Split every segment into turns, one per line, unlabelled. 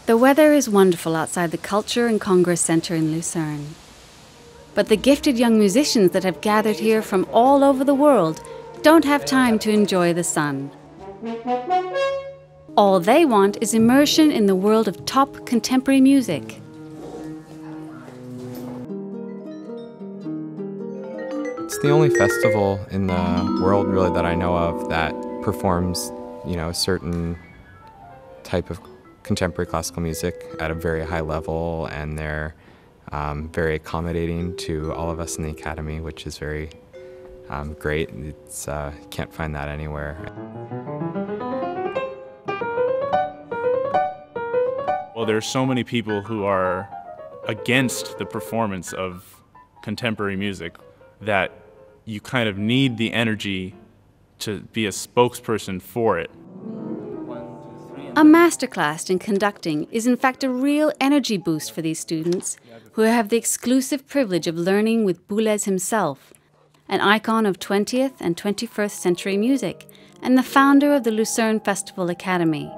The weather is wonderful outside the Culture and Congress Center in Lucerne. But the gifted young musicians that have gathered here from all over the world don't have time to enjoy the sun. All they want is immersion in the world of top contemporary music.
It's the only festival in the world, really, that I know of that performs, a certain type of contemporary classical music at a very high level, and they're very accommodating to all of us in the Academy, which is very great. It's can't find that anywhere.
Well, there's so many people who are against the performance of contemporary music that you kind of need the energy to be a spokesperson for it.
A masterclass in conducting is in fact a real energy boost for these students, who have the exclusive privilege of learning with Boulez himself, an icon of 20th and 21st century music, and the founder of the Lucerne Festival Academy.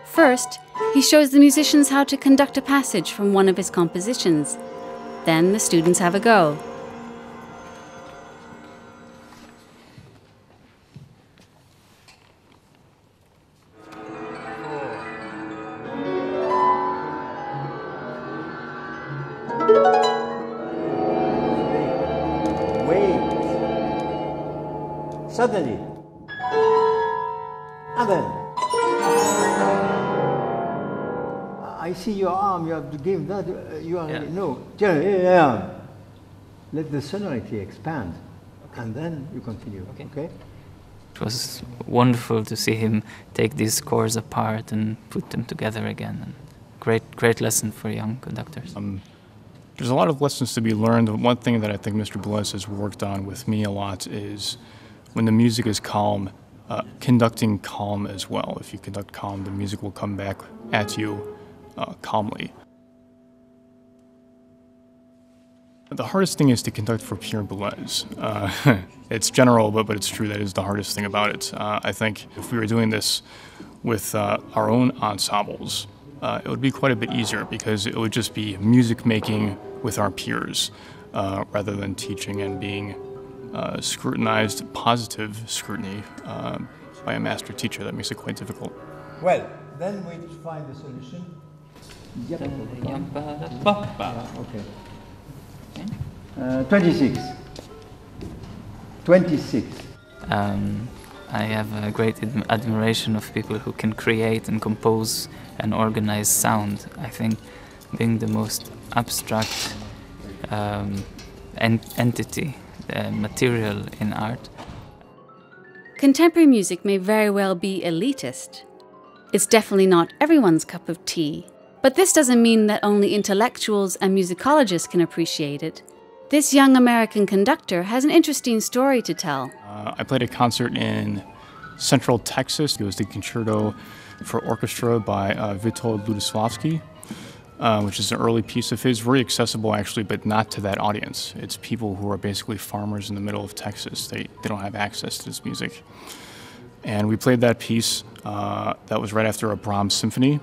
First, he shows the musicians how to conduct a passage from one of his compositions. Then the students have a go.
Wait. Suddenly. And then. I see your arm, you have to give that, you are, no, yeah. Let the sonority expand, and then you continue, okay?
It was wonderful to see him take these scores apart and put them together again. And great lesson for young conductors.
There's a lot of lessons to be learned. One thing that I think Mr. Boulez has worked on with me a lot is when the music is calm, conducting calm as well. If you conduct calm, the music will come back at you calmly. The hardest thing is to conduct for Pierre Boulez. It's general, but it's true, that is the hardest thing about it. I think if we were doing this with our own ensembles, it would be quite a bit easier, because it would just be music making with our peers, rather than teaching and being scrutinized, positive scrutiny by a master teacher. That makes it quite difficult.
Well, then we find the solution. Okay. 26. 26.
I have a great admiration of people who can create and compose and organize sound. I think being the most abstract entity, material in art.
Contemporary music may very well be elitist. It's definitely not everyone's cup of tea. But this doesn't mean that only intellectuals and musicologists can appreciate it. This young American conductor has an interesting story to tell.
I played a concert in Central Texas. It was the concerto for orchestra by Witold Ludosławski, which is an early piece of his, very accessible actually, but not to that audience. It's people who are basically farmers in the middle of Texas. They don't have access to this music. And we played that piece. That was right after a Brahms symphony,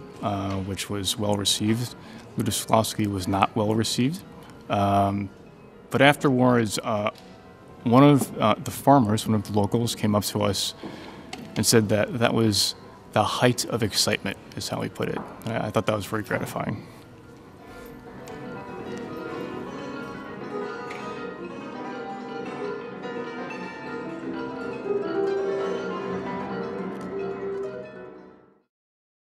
which was well received. Ludosławski was not well received. But afterwards, one of the farmers, one of the locals, came up to us and said that that was the height of excitement, is how he put it. I thought that was very gratifying.